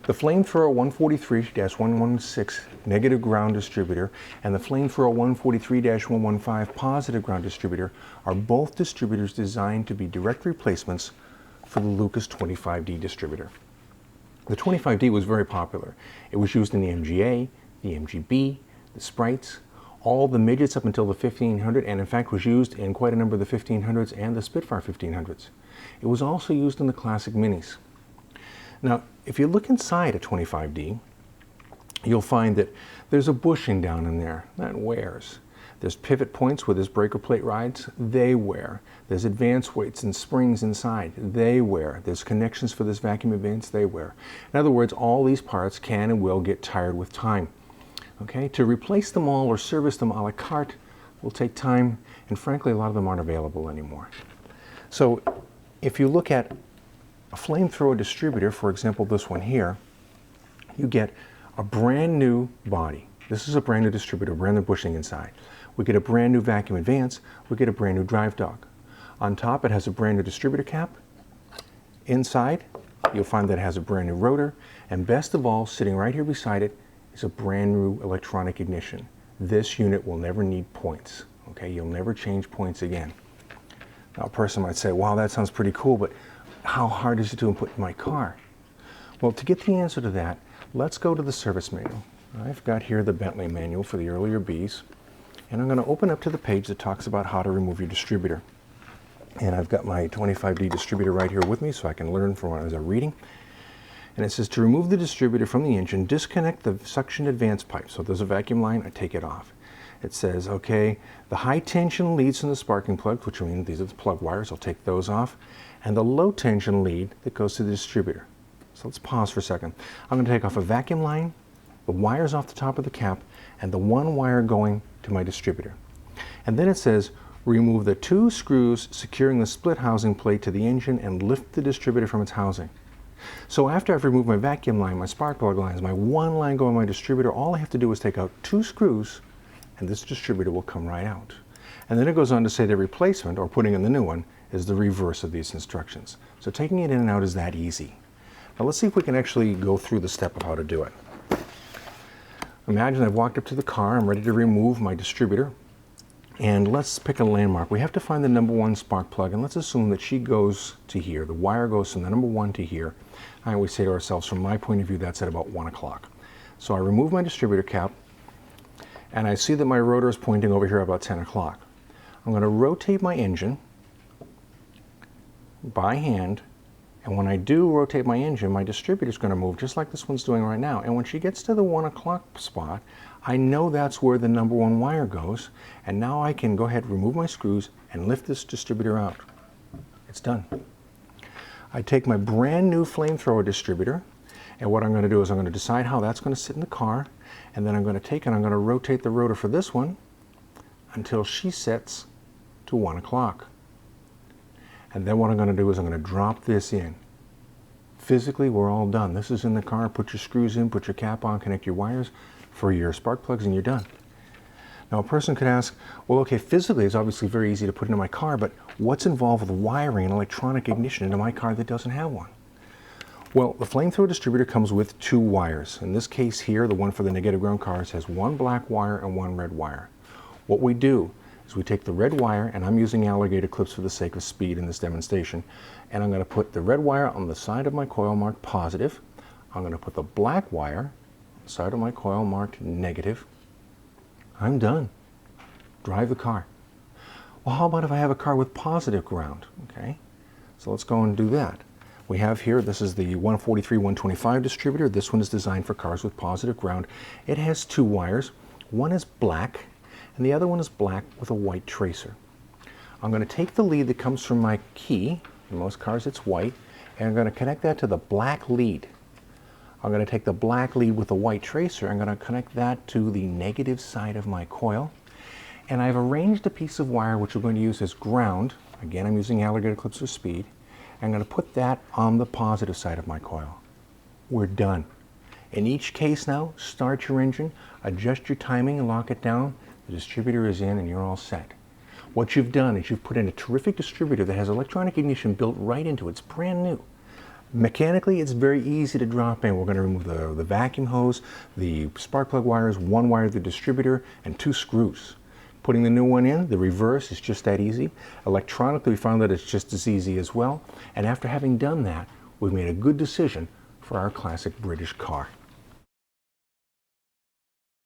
The Flamethrower 143-116 negative ground distributor and the Flamethrower 143-115 positive ground distributor are both distributors designed to be direct replacements for the Lucas 25D distributor. The 25D was very popular. It was used in the MGA, the MGB, the Sprites, all the midgets up until the 1500, and in fact was used in quite a number of the 1500s and the Spitfire 1500s. It was also used in the classic minis. Now, if you look inside a 25D, you'll find that there's a bushing down in there that wears. There's pivot points where this breaker plate rides, they wear. There's advance weights and springs inside, they wear. There's connections for this vacuum advance, they wear. In other words, all these parts can and will get tired with time. Okay, to replace them all or service them a la carte will take time, and frankly, a lot of them aren't available anymore. So if you look at a Flamethrower distributor, for example, this one here, you get a brand new body. This is a brand new distributor, brand new bushing inside. We get a brand new vacuum advance, we get a brand new drive dog. On top, it has a brand new distributor cap. Inside, you'll find that it has a brand new rotor, and best of all, sitting right here beside it, is a brand new electronic ignition. This unit will never need points. Okay, you'll never change points again. Now, a person might say, wow, that sounds pretty cool, but how hard is it to put in my car? Well, to get the answer to that, let's go to the service manual. I've got here the Bentley manual for the earlier Bs, and I'm going to open up to the page that talks about how to remove your distributor. And I've got my 25D distributor right here with me so I can learn from what I was reading. And it says to remove the distributor from the engine, disconnect the suction advance pipe. So if there's a vacuum line, I take it off. It says, okay, the high tension leads from the sparking plug, which means these are the plug wires, I'll take those off, and the low tension lead that goes to the distributor. So let's pause for a second. I'm going to take off a vacuum line, the wires off the top of the cap, and the one wire going to my distributor. And then it says, remove the 2 screws securing the split housing plate to the engine and lift the distributor from its housing. So after I've removed my vacuum line, my spark plug lines, my one line going to my distributor, all I have to do is take out 2 screws and this distributor will come right out. And then it goes on to say the replacement, or putting in the new one, is the reverse of these instructions. So taking it in and out is that easy. Now let's see if we can actually go through the step of how to do it. Imagine I've walked up to the car, I'm ready to remove my distributor, and let's pick a landmark. We have to find the number 1 spark plug, and let's assume that she goes to here. The wire goes from the number 1 to here. I always say to ourselves, from my point of view, that's at about 1 o'clock. So I remove my distributor cap, and I see that my rotor is pointing over here about 10 o'clock. I'm going to rotate my engine by hand, and when I do rotate my engine, my distributor is going to move just like this one's doing right now. And when she gets to the 1 o'clock spot, I know that's where the number 1 wire goes, and now I can go ahead and remove my screws and lift this distributor out. It's done. I take my brand new Flamethrower distributor, and what I'm going to do is I'm going to decide how that's going to sit in the car, and then I'm going to take and I'm going to rotate the rotor for this one until she sets to 1 o'clock. And then what I'm going to do is I'm going to drop this in. Physically, we're all done. This is in the car. Put your screws in, put your cap on, connect your wires for your spark plugs, and you're done. Now, a person could ask, well, okay, physically it's obviously very easy to put into my car, but what's involved with wiring and electronic ignition into my car that doesn't have one? Well, the Flamethrower distributor comes with 2 wires. In this case here, the one for the negative ground cars has 1 black wire and 1 red wire. What we do is we take the red wire, and I'm using alligator clips for the sake of speed in this demonstration, and I'm going to put the red wire on the side of my coil marked positive. I'm going to put the black wire on the side of my coil marked negative. I'm done. Drive the car. Well, how about if I have a car with positive ground? Okay, so let's go and do that. We have here, this is the 143-125 distributor. This one is designed for cars with positive ground. It has 2 wires. One is black, and the other one is black with a white tracer. I'm going to take the lead that comes from my key, in most cars it's white, and I'm going to connect that to the black lead. I'm going to take the black lead with the white tracer, I'm going to connect that to the negative side of my coil, and I've arranged a piece of wire which we're going to use as ground. Again, I'm using alligator clips for speed. I'm going to put that on the positive side of my coil. We're done. In each case now, start your engine, adjust your timing and lock it down. The distributor is in and you're all set. What you've done is you've put in a terrific distributor that has electronic ignition built right into it. It's brand new. Mechanically, it's very easy to drop in. We're going to remove the vacuum hose, the spark plug wires, one wire of the distributor, and 2 screws. Putting the new one in, the reverse, is just that easy. Electronically, we found that it's just as easy as well. And after having done that, we've made a good decision for our classic British car.